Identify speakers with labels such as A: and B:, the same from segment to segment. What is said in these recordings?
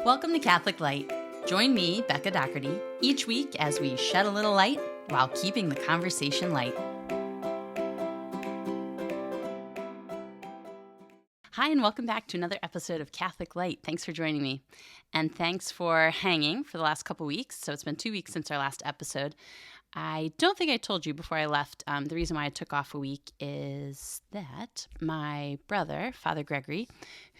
A: Welcome to Catholic Light. Join me, Becca Doherty, each week as we shed a little light while keeping the conversation light. Hi, and welcome back to another episode of Catholic Light. Thanks for joining me. And thanks for hanging for the last couple weeks. So it's been 2 weeks since our last episode. I don't think I told you before I left. The reason why I took off a week is that my brother, Father Gregory,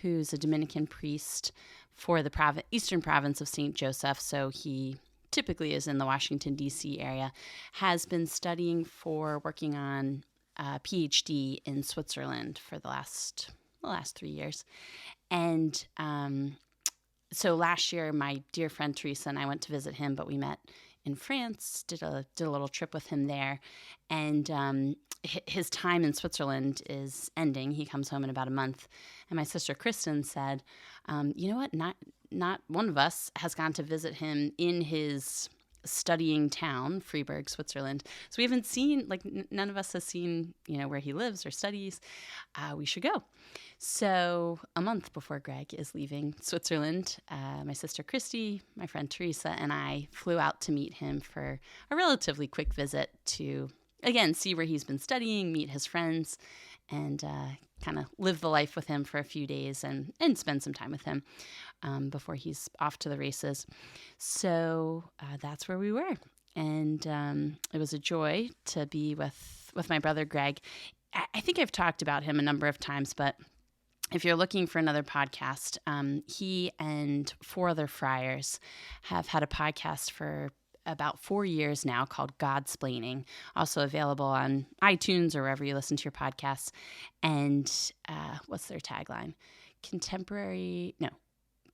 A: who's a Dominican priest for the Eastern Province of St. Joseph, so he typically is in the Washington, D.C. area, has been studying for working on a PhD in Switzerland for the last 3 years. And so last year, my dear friend Teresa and I went to visit him, but we met in France, did a little trip with him there. And his time in Switzerland is ending. He comes home in about a month. And my sister Kristen said, you know what, not one of us has gone to visit him in his studying town, Freiburg, Switzerland. So we haven't seen, none of us has seen, where he lives or studies. We should go. So a month before Greg is leaving Switzerland, my sister Christy, my friend Teresa, and I flew out to meet him for a relatively quick visit to, again, see where he's been studying, meet his friends, and kind of live the life with him for a few days and spend some time with him before he's off to the races. So that's where we were. And it was a joy to be with my brother Greg. I think I've talked about him a number of times, but if you're looking for another podcast, he and 4 other friars have had a podcast for about 4 years now called Godsplaining, also available on iTunes or wherever you listen to your podcasts. And what's their tagline?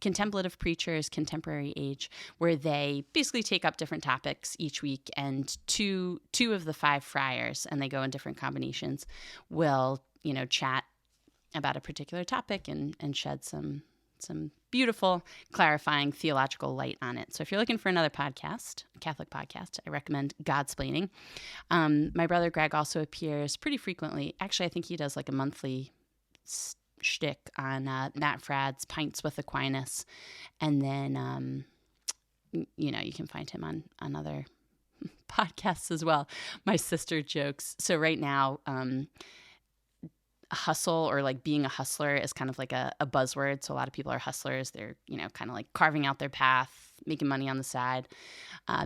A: Contemplative Preachers, Contemporary Age, where they basically take up different topics each week, and two of the 5 friars, and they go in different combinations, will, chat about a particular topic and shed some beautiful, clarifying theological light on it. So if you're looking for another podcast, a Catholic podcast, I recommend Godsplaining. My brother Greg also appears pretty frequently. Actually, I think he does like a monthly shtick on Matt Fradd's Pints with Aquinas. And then, you can find him on other podcasts as well. My sister jokes. So right now, hustle or being a hustler is kind of like a buzzword. So a lot of people are hustlers. They're, kind of like carving out their path, making money on the side,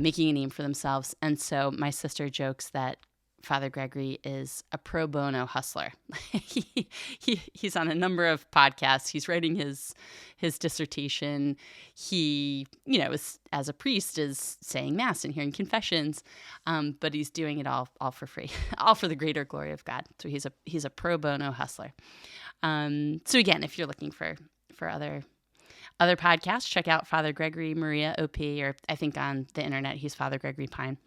A: making a name for themselves. And so my sister jokes that Father Gregory is a pro bono hustler. He's on a number of podcasts. He's writing his dissertation. He, is, as a priest, is saying Mass and hearing confessions, but he's doing it all for free, all for the greater glory of God. So he's a pro bono hustler. So again, if you're looking for other podcasts, check out Father Gregory Maria OP, or I think on the internet he's Father Gregory Pine.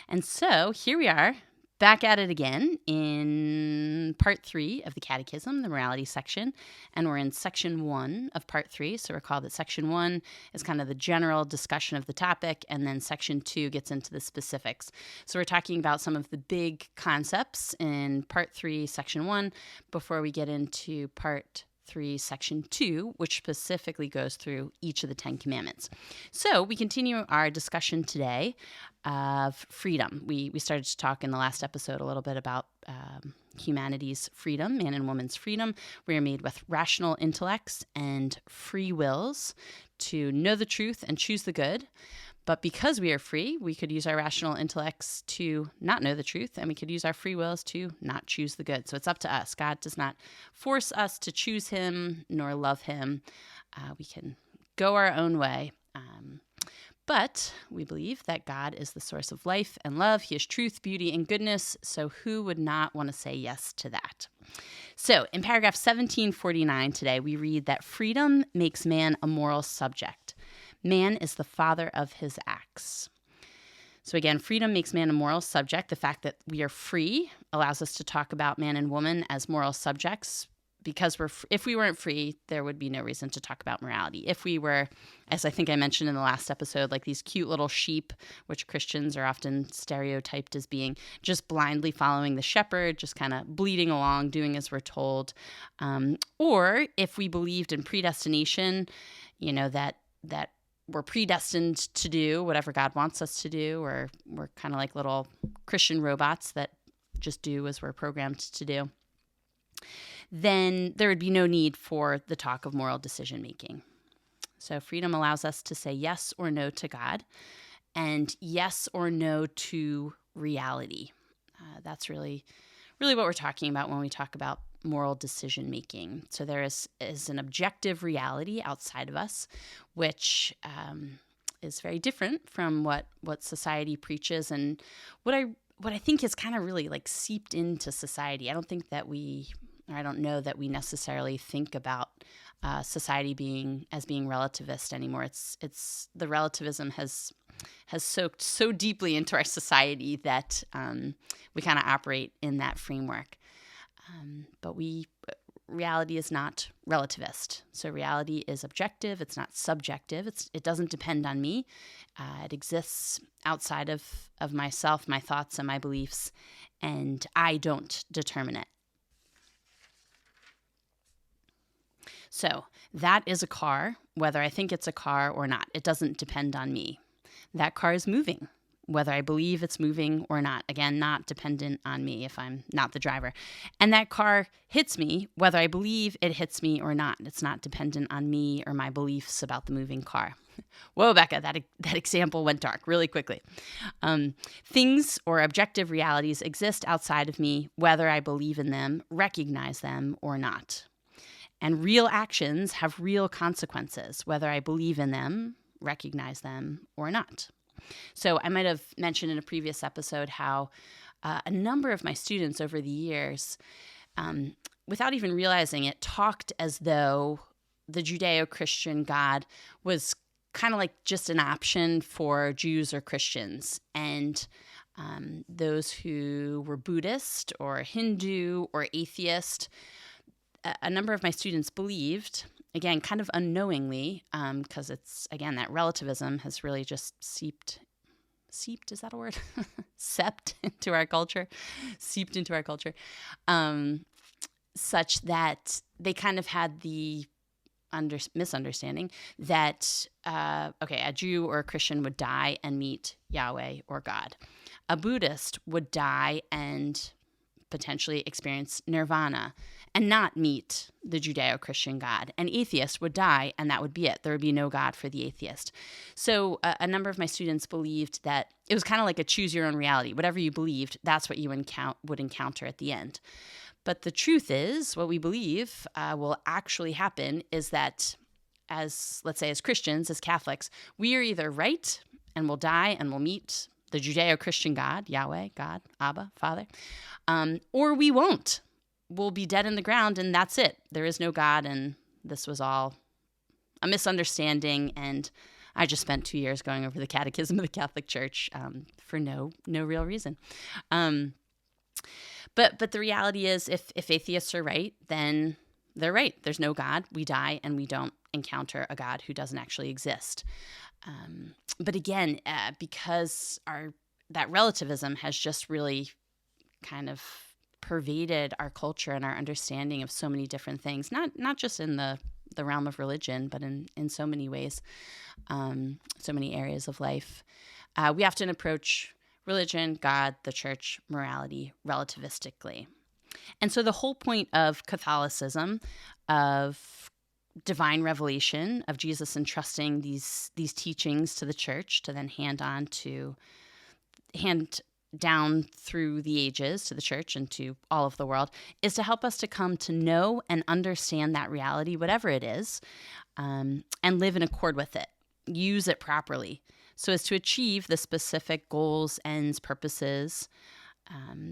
A: And so here we are, back at it again in part 3 of the Catechism, the morality section, and we're in section 1 of part 3. So recall that section 1 is kind of the general discussion of the topic, and then section 2 gets into the specifics. So we're talking about some of the big concepts in part 3, section 1, before we get into part 3, section 2, which specifically goes through each of the 10 commandments. So we continue our discussion today of freedom. We started to talk in the last episode a little bit about humanity's freedom, man and woman's freedom. We are made with rational intellects and free wills to know the truth and choose the good. But because we are free, we could use our rational intellects to not know the truth, and we could use our free wills to not choose the good. So it's up to us. God does not force us to choose him nor love him. We can go our own way. But we believe that God is the source of life and love. He is truth, beauty, and goodness. So who would not want to say yes to that? So in paragraph 1749 today, we read that freedom makes man a moral subject. Man is the father of his acts. So again, freedom makes man a moral subject. The fact that we are free allows us to talk about man and woman as moral subjects, because if we weren't free, there would be no reason to talk about morality. If we were, as I think I mentioned in the last episode, like these cute little sheep, which Christians are often stereotyped as being, just blindly following the shepherd, just kind of bleeding along, doing as we're told. Or if we believed in predestination, that that we're predestined to do whatever God wants us to do, or we're kind of like little Christian robots that just do as we're programmed to do, then there would be no need for the talk of moral decision making. So freedom allows us to say yes or no to God, and yes or no to reality. That's really what we're talking about when we talk about moral decision making. So there is an objective reality outside of us, which is very different from what society preaches, and what I think is kind of really like seeped into society. I don't know that we necessarily think about society being relativist anymore. It's the relativism has soaked so deeply into our society that we kind of operate in that framework. But reality is not relativist. So reality is objective. It's not subjective. It doesn't depend on me. It exists outside of myself, my thoughts, and my beliefs, and I don't determine it. So that is a car, whether I think it's a car or not. It doesn't depend on me. That car is moving, whether I believe it's moving or not. Again, not dependent on me if I'm not the driver. And that car hits me, whether I believe it hits me or not. It's not dependent on me or my beliefs about the moving car. Whoa, Becca, that example went dark really quickly. Things or objective realities exist outside of me, whether I believe in them, recognize them, or not. And real actions have real consequences, whether I believe in them, recognize them, or not. So I might have mentioned in a previous episode how a number of my students over the years, without even realizing it, talked as though the Judeo-Christian God was kind of like just an option for Jews or Christians. And those who were Buddhist or Hindu or atheist, a number of my students believed, again, kind of unknowingly, because it's, again, that relativism has really just seeped, is that a word? Seeped into our culture, such that they kind of had the misunderstanding that, a Jew or a Christian would die and meet Yahweh or God. A Buddhist would die and potentially experience nirvana and not meet the Judeo-Christian God. An atheist would die, and that would be it. There would be no God for the atheist. So a number of my students believed that it was kind of like a choose your own reality. Whatever you believed, that's what you would encounter at the end. But the truth is, what we believe will actually happen is that let's say as Christians, as Catholics, we are either right and will die and will meet the Judeo-Christian God, Yahweh, God, Abba, Father, or we won't. We'll be dead in the ground, and that's it. There is no God, and this was all a misunderstanding, and I just spent 2 years going over the Catechism of the Catholic Church for no real reason. But the reality is, if atheists are right, then they're right. There's no God. We die, and we don't encounter a God who doesn't actually exist. But again, because that relativism has just really kind of pervaded our culture and our understanding of so many different things, not just in the realm of religion, but in so many ways, so many areas of life. We often approach religion, God, the church, morality relativistically. And so the whole point of Catholicism, of divine revelation, of Jesus entrusting these teachings to the church to then hand down through the ages to the church and to all of the world, is to help us to come to know and understand that reality, whatever it is, and live in accord with it, use it properly, so as to achieve the specific goals, ends, purposes,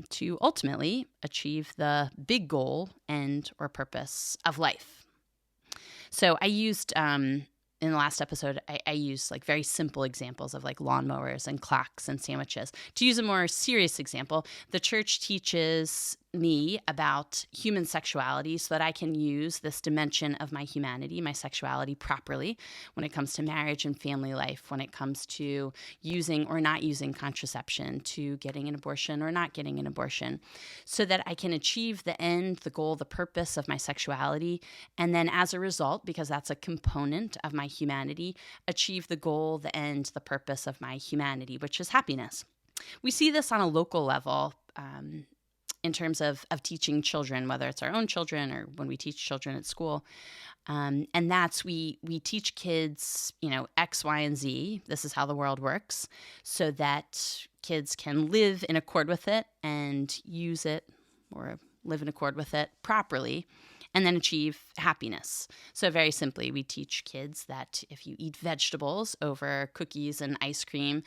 A: to ultimately achieve the big goal, end, or purpose of life. So I used, in the last episode, I used like very simple examples of like lawnmowers and clocks and sandwiches. To use a more serious example, the church teaches me about human sexuality so that I can use this dimension of my humanity, my sexuality properly when it comes to marriage and family life, when it comes to using or not using contraception, to getting an abortion or not getting an abortion, so that I can achieve the end, the goal, the purpose of my sexuality. And then as a result, because that's a component of my humanity, achieve the goal, the end, the purpose of my humanity, which is happiness. We see this on a local level. In terms of teaching children, whether it's our own children or when we teach children at school. And that's we teach kids, X, Y, and Z. This is how the world works, so that kids can live in accord with it and use it or live in accord with it properly, and then achieve happiness. So very simply, we teach kids that if you eat vegetables over cookies and ice cream,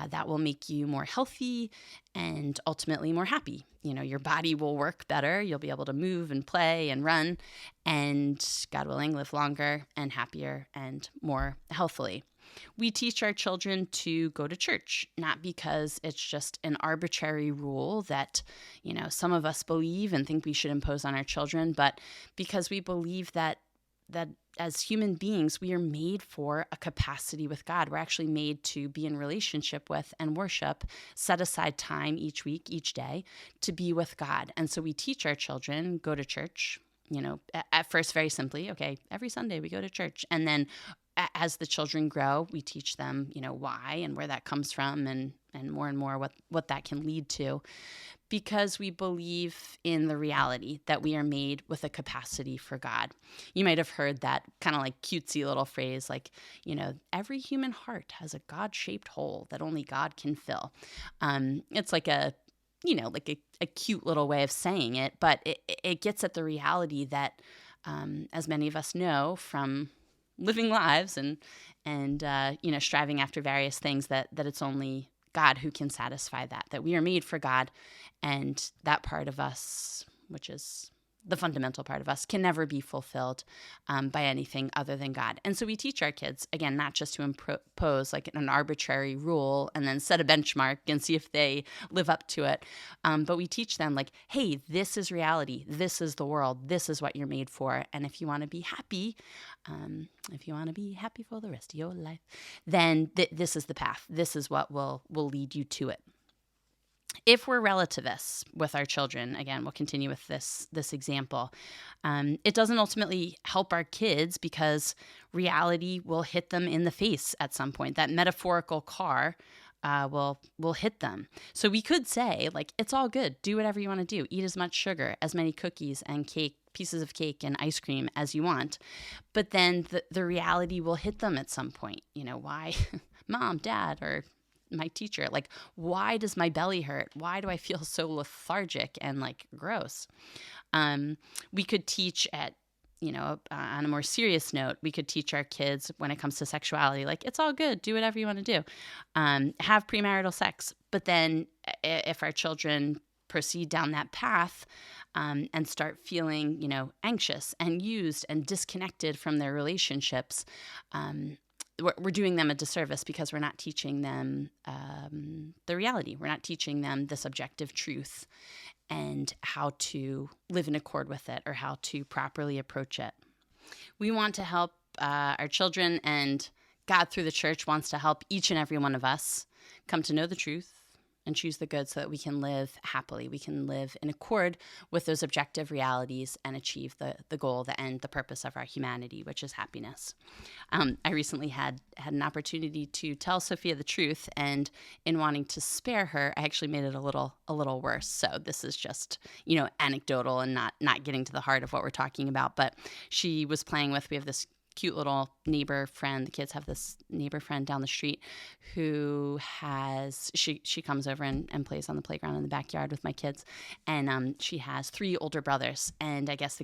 A: that will make you more healthy and ultimately more happy. Your body will work better. You'll be able to move and play and run, and God willing, live longer and happier and more healthily. We teach our children to go to church, not because it's just an arbitrary rule that, some of us believe and think we should impose on our children, but because we believe that as human beings, we are made for a capacity with God. We're actually made to be in relationship with and worship, set aside time each week, each day to be with God. And so we teach our children, go to church, at first very simply, okay, every Sunday we go to church. And then as the children grow, we teach them, why and where that comes from and more what that can lead to, because we believe in the reality that we are made with a capacity for God. You might have heard that kind of like cutesy little phrase, like, every human heart has a God-shaped hole that only God can fill. It's like a cute little way of saying it, but it gets at the reality that, as many of us know from living lives and striving after various things, that it's only God who can satisfy that we are made for God, and that part of us, which is the fundamental part of us, can never be fulfilled by anything other than God. And so we teach our kids, again, not just to impose like an arbitrary rule and then set a benchmark and see if they live up to it, but we teach them like, hey, this is reality. This is the world. This is what you're made for. And if you want to be happy, for the rest of your life, then this is the path. This is what will lead you to it. If we're relativists with our children, again, we'll continue with this example. It doesn't ultimately help our kids because reality will hit them in the face at some point. That metaphorical car will hit them. So we could say, like, it's all good. Do whatever you want to do. Eat as much sugar, as many cookies and pieces of cake and ice cream as you want. But then the reality will hit them at some point. Why? Mom, Dad, or my teacher, like, why does my belly hurt? Why do I feel so lethargic and like gross? We could teach on a more serious note, we could teach our kids when it comes to sexuality, like, it's all good. Do whatever you want to do. Have premarital sex. But then if our children proceed down that path and start feeling, anxious and used and disconnected from their relationships, we're doing them a disservice because we're not teaching them the reality. We're not teaching them this objective truth and how to live in accord with it or how to properly approach it. We want to help our children, and God through the church wants to help each and every one of us come to know the truth and choose the good so that we can live happily. We can live in accord with those objective realities and achieve the goal, the end, the purpose of our humanity, which is happiness. I recently had an opportunity to tell Sophia the truth, and in wanting to spare her, I actually made it a little worse. So this is just, anecdotal and not getting to the heart of what we're talking about. But she was playing with, we have this cute little neighbor friend. The kids have this neighbor friend down the street who has, she comes over and plays on the playground in the backyard with my kids. And she has 3 older brothers. And I guess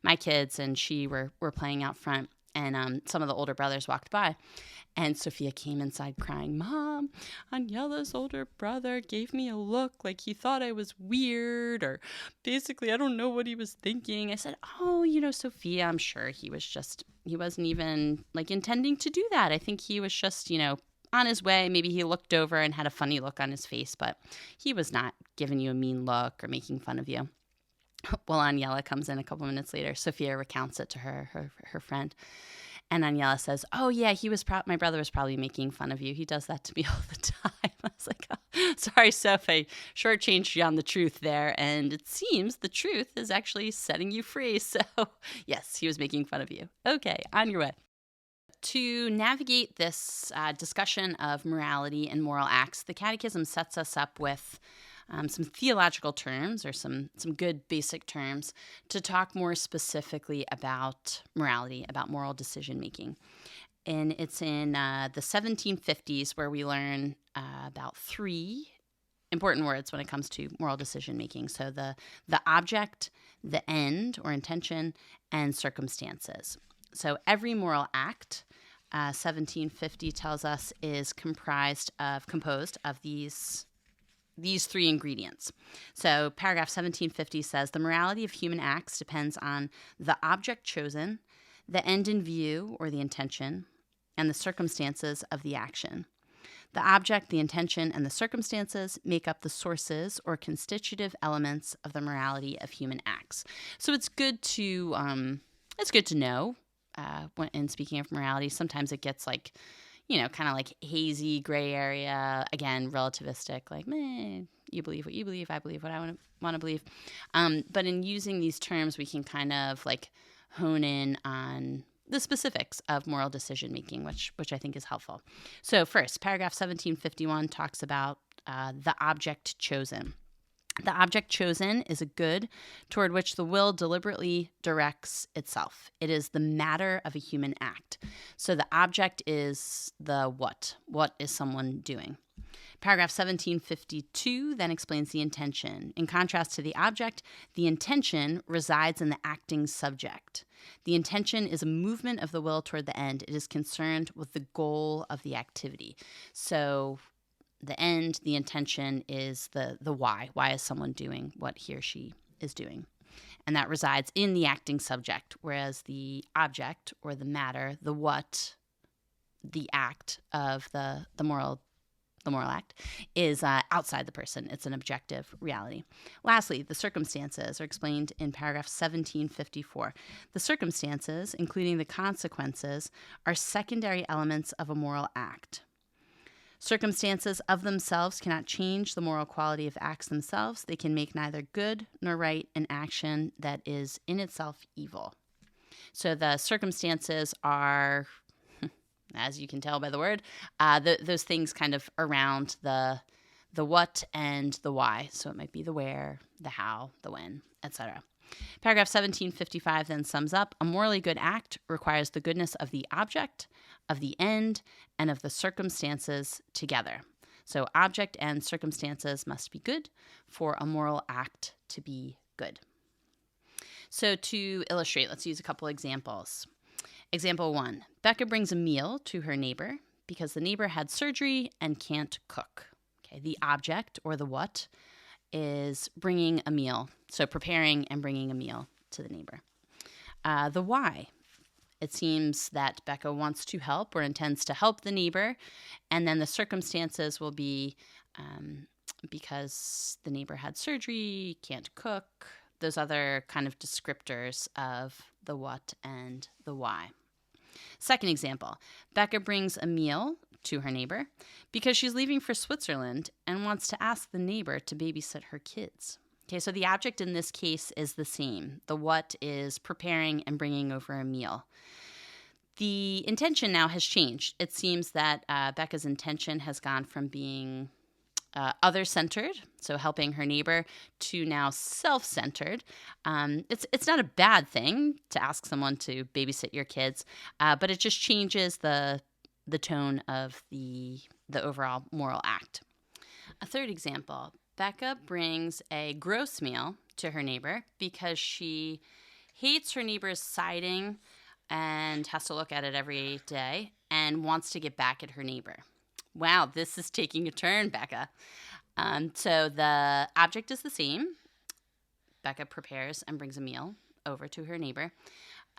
A: my kids and she were playing out front. And some of the older brothers walked by. And Sophia came inside crying, "Mom, Aniela's older brother gave me a look like he thought I was weird, or basically I don't know what he was thinking." I said, "Oh, Sophia, I'm sure he wasn't even like intending to do that. I think he was just, on his way. Maybe he looked over and had a funny look on his face, but he was not giving you a mean look or making fun of you. Well, Aniela comes in a couple minutes later. Sophia recounts it to her friend. And Aniela says, "Oh, yeah, my brother was probably making fun of you. He does that to me all the time." I was like, oh, sorry, Soph, I shortchanged you on the truth there. And it seems the truth is actually setting you free. So, yes, he was making fun of you. Okay, on your way. To navigate this discussion of morality and moral acts, the Catechism sets us up with some theological terms or some good basic terms to talk more specifically about morality, about moral decision making. And it's in the 1750s where we learn about three important words when it comes to moral decision making. So the object, the end or intention, and circumstances. So every moral act, 1750 tells us, is composed of these three ingredients. So paragraph 1750 says, the morality of human acts depends on the object chosen, the end in view or the intention, and the circumstances of the action. The object, the intention, and the circumstances make up the sources or constitutive elements of the morality of human acts. So it's good to know when in speaking of morality. Sometimes it gets like, kind of like hazy gray area, again, relativistic, like, you believe what you believe, I believe what I want to believe. But in using these terms, we can kind of like hone in on the specifics of moral decision making, which I think is helpful. So first, paragraph 1751 talks about the object chosen. The object chosen is a good toward which the will deliberately directs itself. It is the matter of a human act. So the object is the what. What is someone doing? Paragraph 1752 then explains the intention. In contrast to the object, the intention resides in the acting subject. The intention is a movement of the will toward the end. It is concerned with the goal of the activity. So the end, the intention is the why. Why is someone doing what he or she is doing? And that resides in the acting subject, whereas the object or the matter, the what, the act of the moral act is outside the person. It's an objective reality. Lastly, the circumstances are explained in paragraph 1754. The circumstances, including the consequences, are secondary elements of a moral act. Circumstances of themselves cannot change the moral quality of acts themselves. They can make neither good nor right an action that is in itself evil. So the circumstances are, as you can tell by the word, those things kind of around the what and the why. So it might be the where, the how, the when, etc. Paragraph 1755 then sums up, a morally good act requires the goodness of the object, of the end, and of the circumstances together. So object and circumstances must be good for a moral act to be good. So to illustrate, let's use a couple examples. Example 1, Becca brings a meal to her neighbor because the neighbor had surgery and can't cook. Okay, the object, or the what, is bringing a meal. So preparing and bringing a meal to the neighbor. The why, it seems that Becca wants to help or intends to help the neighbor, and then the circumstances will be because the neighbor had surgery, can't cook, those other kind of descriptors of the what and the why. Second example, Becca brings a meal to her neighbor because she's leaving for Switzerland and wants to ask the neighbor to babysit her kids. Okay, so the object in this case is the same. The what is preparing and bringing over a meal. The intention now has changed. It seems that Becca's intention has gone from being other-centered, so helping her neighbor, to now self-centered. It's not a bad thing to ask someone to babysit your kids, but it just changes the tone of the overall moral act. A third example, Becca brings a gross meal to her neighbor because she hates her neighbor's siding and has to look at it every day and wants to get back at her neighbor. Wow, this is taking a turn, Becca. So the object is the same. Becca prepares and brings a meal over to her neighbor.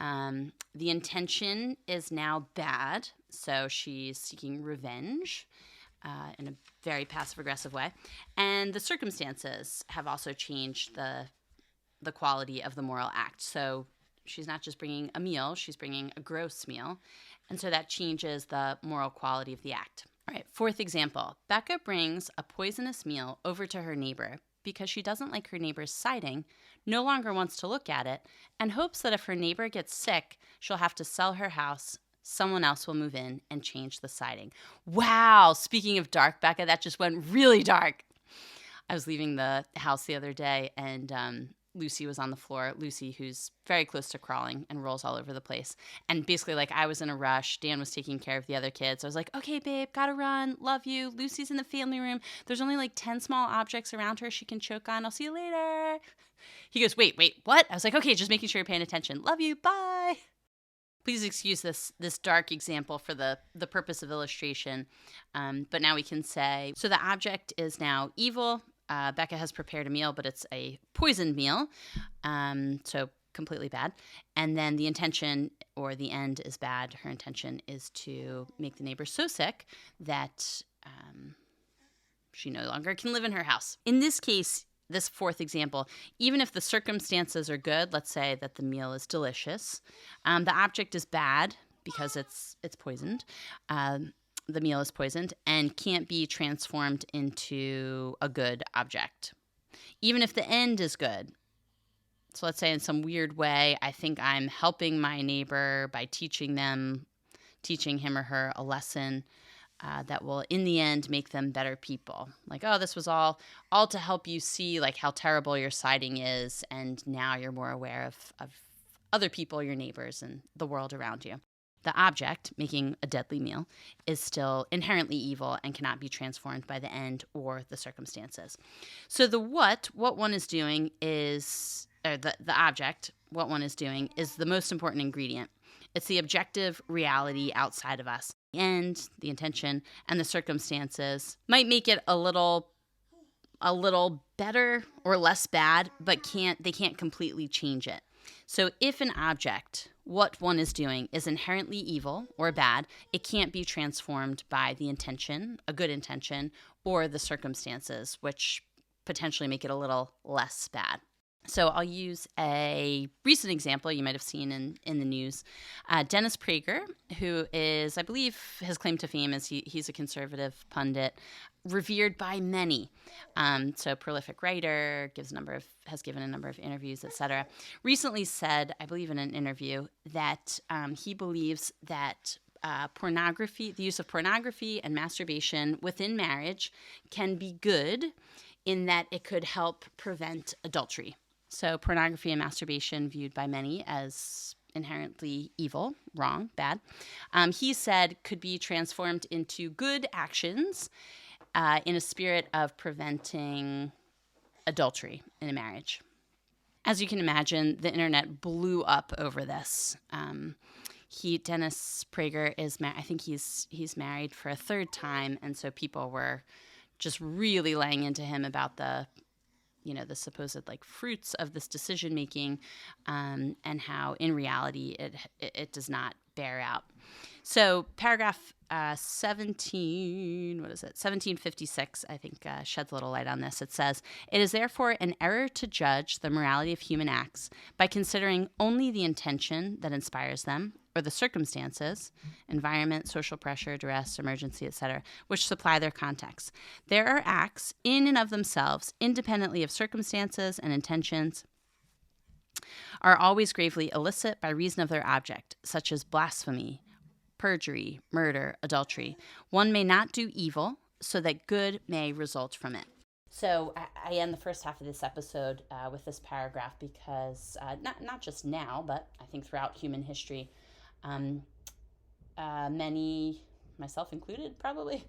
A: The intention is now bad, so she's seeking revenge. in a very passive-aggressive way. And the circumstances have also changed the quality of the moral act. So she's not just bringing a meal, she's bringing a gross meal. And so that changes the moral quality of the act. All right, fourth example. Becca brings a poisonous meal over to her neighbor because she doesn't like her neighbor's siding, no longer wants to look at it, and hopes that if her neighbor gets sick, she'll have to sell her house. Someone else will move in and change the siding. Wow, speaking of dark, Becca, that just went really dark. I was leaving the house the other day, and Lucy was on the floor. Lucy, who's very close to crawling and rolls all over the place. And basically, like, I was in a rush. Dan was taking care of the other kids. I was like, okay, babe, gotta run. Love you. Lucy's in the family room. There's only like 10 small objects around her she can choke on. I'll see you later. He goes, wait, what? I was like, okay, just making sure you're paying attention. Love you. Bye. Please excuse this dark example for the purpose of illustration. But now we can say, so the object is now evil. Becca has prepared a meal, but it's a poisoned meal, so completely bad. And then the intention or the end is bad. Her intention is to make the neighbor so sick that she no longer can live in her house. In this case, this fourth example, even if the circumstances are good, let's say that the meal is delicious, the object is bad because it's poisoned. The meal is poisoned and can't be transformed into a good object, even if the end is good. So let's say in some weird way, I think I'm helping my neighbor by teaching him or her a lesson that will, in the end, make them better people. Like, oh, this was all to help you see like how terrible your siding is, and now you're more aware of other people, your neighbors, and the world around you. The object, making a deadly meal, is still inherently evil and cannot be transformed by the end or the circumstances. So the what one is doing is, or the object, what one is doing is the most important ingredient. It's the objective reality outside of us. The end, the intention, and the circumstances might make it a little better or less bad, but they can't completely change it. So if an object, what one is doing, is inherently evil or bad, it can't be transformed by the intention, a good intention, or the circumstances, which potentially make it a little less bad. So I'll use a recent example you might have seen in the news. Dennis Prager, who is, I believe, his claim to fame is he's a conservative pundit, revered by many. So prolific writer, has given a number of interviews, etc. Recently said, I believe in an interview, that he believes that pornography, the use of pornography and masturbation within marriage can be good in that it could help prevent adultery. So pornography and masturbation viewed by many as inherently evil, wrong, bad, he said could be transformed into good actions in a spirit of preventing adultery in a marriage. As you can imagine, the internet blew up over this. Dennis Prager is, I think he's married for a third time, and so people were just really laying into him about the supposed like fruits of this decision making, and how in reality it does not bear out. So paragraph 1756, I think, sheds a little light on this. It says, "It is therefore an error to judge the morality of human acts by considering only the intention that inspires them, or the circumstances, environment, social pressure, duress, emergency, etc., which supply their context. There are acts in and of themselves, independently of circumstances and intentions, are always gravely illicit by reason of their object, such as blasphemy, perjury, murder, adultery. One may not do evil so that good may result from it." So I end the first half of this episode with this paragraph because not just now, but I think throughout human history, many, myself included probably,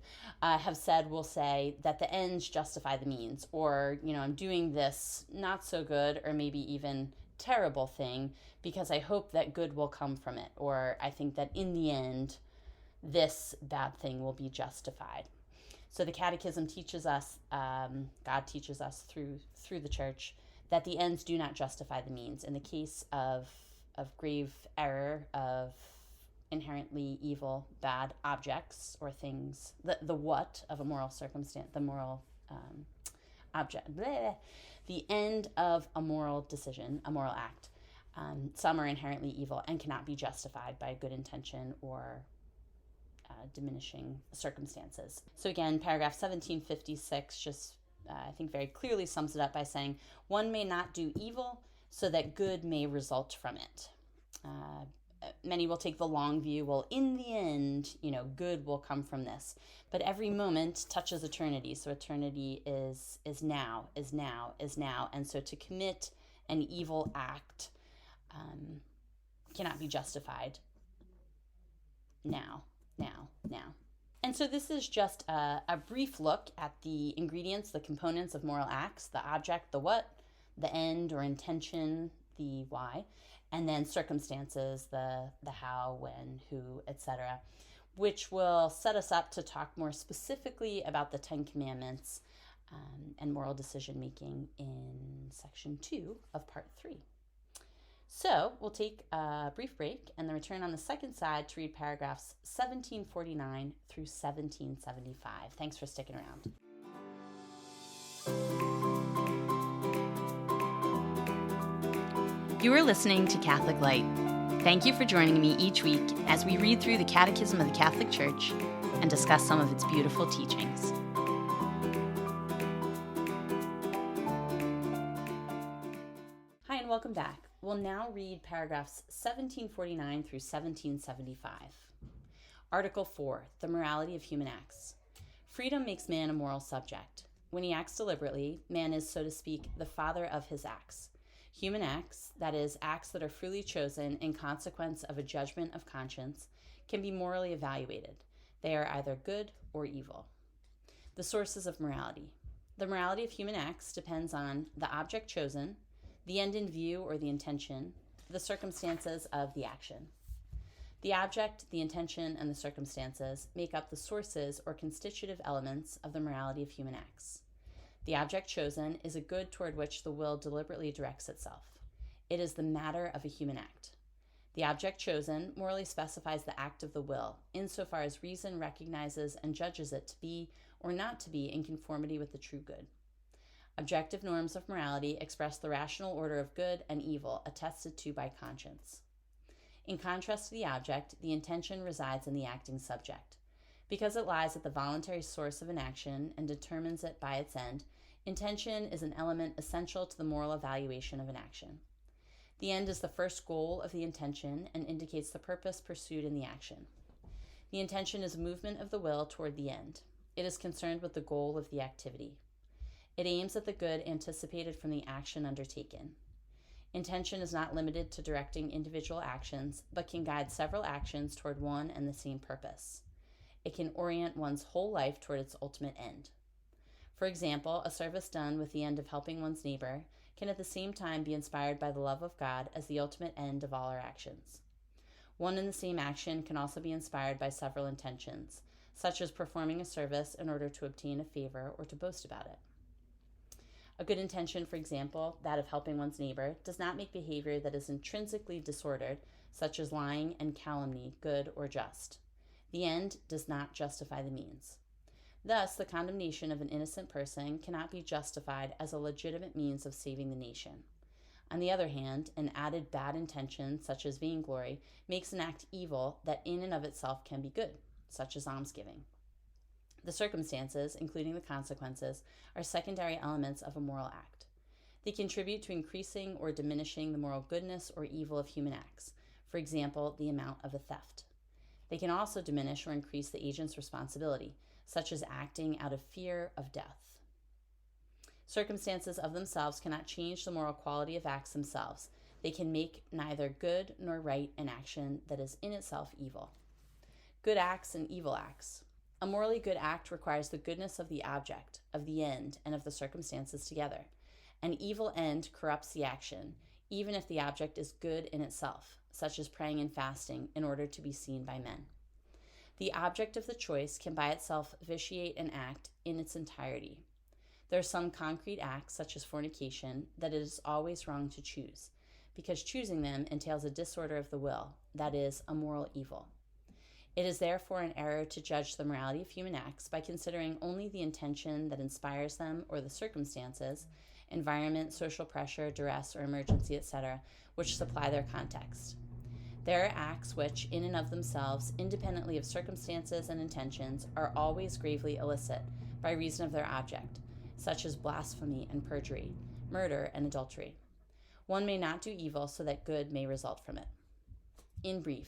A: will say that the ends justify the means, or, I'm doing this not so good or maybe even terrible thing because I hope that good will come from it, or I think that in the end this bad thing will be justified. So the Catechism teaches us, God teaches us through the Church, that the ends do not justify the means. In the case of grave error, of inherently evil, bad objects or things, the what of a moral circumstance, the moral object, bleh, the end of a moral decision, a moral act. Some are inherently evil and cannot be justified by good intention or diminishing circumstances. So again, paragraph 1756 just, I think, very clearly sums it up by saying, one may not do evil so that good may result from it. Many will take the long view. Well, in the end, good will come from this. But every moment touches eternity. So eternity is now, is now, is now. And so to commit an evil act cannot be justified now. And so this is just a brief look at the ingredients, the components of moral acts, the object, the what, the end or intention, the why, and then circumstances, the how, when, who, etc., which will set us up to talk more specifically about the Ten Commandments and moral decision making in section 2 of part 3. So we'll take a brief break and then return on the second side to read paragraphs 1749 through 1775. Thanks for sticking around. You are listening to Catholic Light. Thank you for joining me each week as we read through the Catechism of the Catholic Church and discuss some of its beautiful teachings. Hi, and welcome back. We'll now read paragraphs 1749 through 1775. Article 4, the morality of human acts. Freedom makes man a moral subject. When he acts deliberately, man is, so to speak, the father of his acts. Human acts, that is, acts that are freely chosen in consequence of a judgment of conscience, can be morally evaluated. They are either good or evil. The sources of morality. The morality of human acts depends on the object chosen, the end in view or the intention, the circumstances of the action. The object, the intention, and the circumstances make up the sources or constitutive elements of the morality of human acts. The object chosen is a good toward which the will deliberately directs itself. It is the matter of a human act. The object chosen morally specifies the act of the will, insofar as reason recognizes and judges it to be or not to be in conformity with the true good. Objective norms of morality express the rational order of good and evil attested to by conscience. In contrast to the object, the intention resides in the acting subject. Because it lies at the voluntary source of an action and determines it by its end, intention is an element essential to the moral evaluation of an action. The end is the first goal of the intention and indicates the purpose pursued in the action. The intention is a movement of the will toward the end. It is concerned with the goal of the activity. It aims at the good anticipated from the action undertaken. Intention is not limited to directing individual actions, but can guide several actions toward one and the same purpose. It can orient one's whole life toward its ultimate end. For example, a service done with the end of helping one's neighbor can at the same time be inspired by the love of God as the ultimate end of all our actions. One and the same action can also be inspired by several intentions, such as performing a service in order to obtain a favor or to boast about it. A good intention, for example, that of helping one's neighbor, does not make behavior that is intrinsically disordered, such as lying and calumny, good or just. The end does not justify the means. Thus, the condemnation of an innocent person cannot be justified as a legitimate means of saving the nation. On the other hand, an added bad intention, such as vainglory, makes an act evil that in and of itself can be good, such as almsgiving. The circumstances, including the consequences, are secondary elements of a moral act. They contribute to increasing or diminishing the moral goodness or evil of human acts, for example, the amount of a theft. They can also diminish or increase the agent's responsibility, such as acting out of fear of death. Circumstances of themselves cannot change the moral quality of acts themselves. They can make neither good nor right an action that is in itself evil. Good acts and evil acts. A morally good act requires the goodness of the object, of the end, and of the circumstances together. An evil end corrupts the action, even if the object is good in itself, such as praying and fasting in order to be seen by men. The object of the choice can by itself vitiate an act in its entirety. There are some concrete acts, such as fornication, that it is always wrong to choose, because choosing them entails a disorder of the will, that is, a moral evil. It is therefore an error to judge the morality of human acts by considering only the intention that inspires them or the circumstances, environment, social pressure, duress, or emergency, etc., which supply their context. There are acts which, in and of themselves, independently of circumstances and intentions, are always gravely illicit by reason of their object, such as blasphemy and perjury, murder and adultery. One may not do evil so that good may result from it. In brief,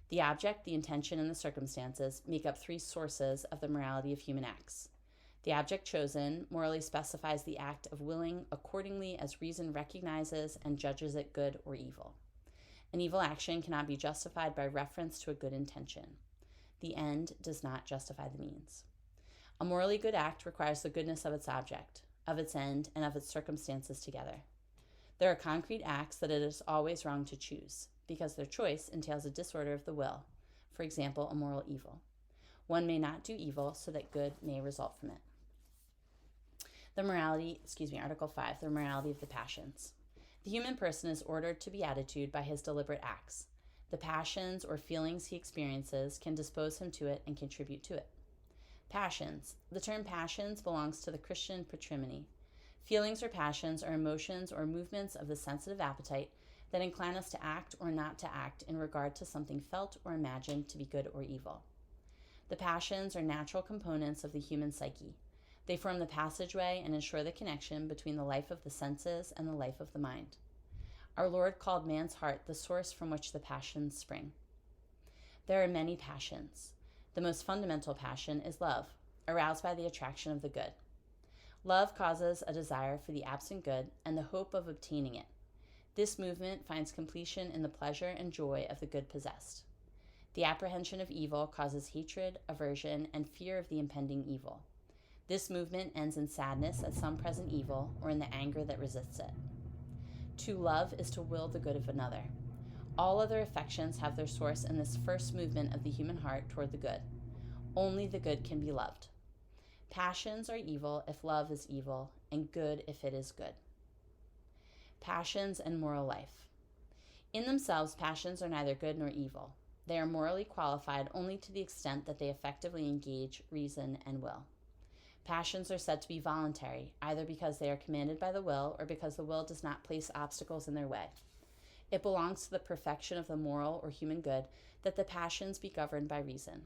A: the object, the intention, and the circumstances make up three sources of the morality of human acts. The object chosen morally specifies the act of willing accordingly as reason recognizes and judges it good or evil. An evil action cannot be justified by reference to a good intention. The end does not justify the means. A morally good act requires the goodness of its object, of its end, and of its circumstances together. There are concrete acts that it is always wrong to choose, because their choice entails a disorder of the will, for example, a moral evil. One may not do evil so that good may result from it. Article 5, the morality of the passions. The human person is ordered to beatitude by his deliberate acts. The passions or feelings he experiences can dispose him to it and contribute to it. Passions. The term passions belongs to the Christian patrimony. Feelings or passions are emotions or movements of the sensitive appetite that incline us to act or not to act in regard to something felt or imagined to be good or evil. The passions are natural components of the human psyche. They form the passageway and ensure the connection between the life of the senses and the life of the mind. Our Lord called man's heart the source from which the passions spring. There are many passions. The most fundamental passion is love, aroused by the attraction of the good. Love causes a desire for the absent good and the hope of obtaining it. This movement finds completion in the pleasure and joy of the good possessed. The apprehension of evil causes hatred, aversion, and fear of the impending evil. This movement ends in sadness at some present evil or in the anger that resists it. To love is to will the good of another. All other affections have their source in this first movement of the human heart toward the good. Only the good can be loved. Passions are evil if love is evil, and good if it is good. Passions and moral life. In themselves, passions are neither good nor evil. They are morally qualified only to the extent that they effectively engage reason and will. Passions are said to be voluntary, either because they are commanded by the will or because the will does not place obstacles in their way. It belongs to the perfection of the moral or human good that the passions be governed by reason.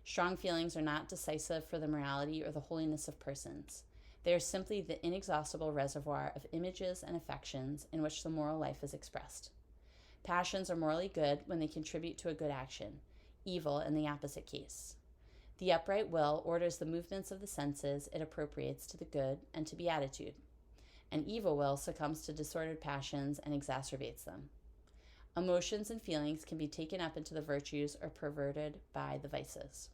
A: Strong feelings are not decisive for the morality or the holiness of persons. They are simply the inexhaustible reservoir of images and affections in which the moral life is expressed. Passions are morally good when they contribute to a good action, evil in the opposite case. The upright will orders the movements of the senses it appropriates to the good and to beatitude. An evil will succumbs to disordered passions and exacerbates them. Emotions and feelings can be taken up into the virtues or perverted by the vices.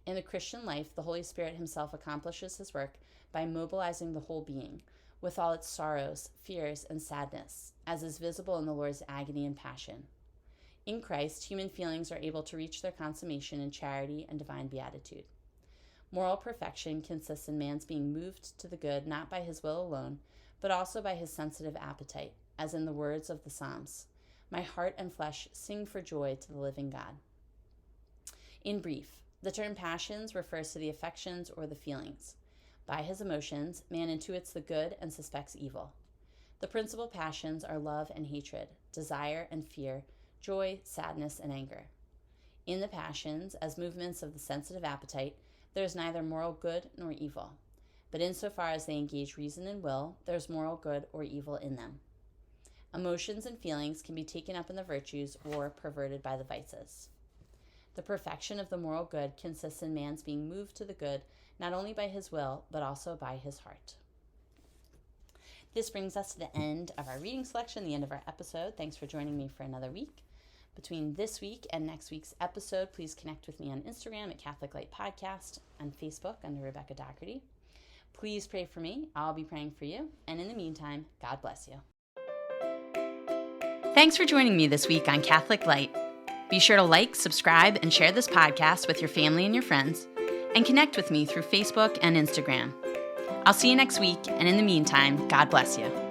A: In the Christian life, the Holy Spirit himself accomplishes his work by mobilizing the whole being, with all its sorrows, fears, and sadness, as is visible in the Lord's agony and passion. In Christ, human feelings are able to reach their consummation in charity and divine beatitude. Moral perfection consists in man's being moved to the good not by his will alone, but also by his sensitive appetite, as in the words of the Psalms, "My heart and flesh sing for joy to the living God." In brief, the term passions refers to the affections or the feelings. By his emotions, man intuits the good and suspects evil. The principal passions are love and hatred, desire and fear, joy, sadness, and anger. In the passions, as movements of the sensitive appetite, there is neither moral good nor evil. But insofar as they engage reason and will, there is moral good or evil in them. Emotions and feelings can be taken up in the virtues or perverted by the vices. The perfection of the moral good consists in man's being moved to the good not only by his will, but also by his heart. This brings us to the end of our reading selection, the end of our episode. Thanks for joining me for another week. Between this week and next week's episode, please connect with me on Instagram at Catholic Light Podcast, and Facebook under Rebecca Doherty. Please pray for me. I'll be praying for you. And in the meantime, God bless you. Thanks for joining me this week on Catholic Light. Be sure to like, subscribe, and share this podcast with your family and your friends, and connect with me through Facebook and Instagram. I'll see you next week, and in the meantime, God bless you.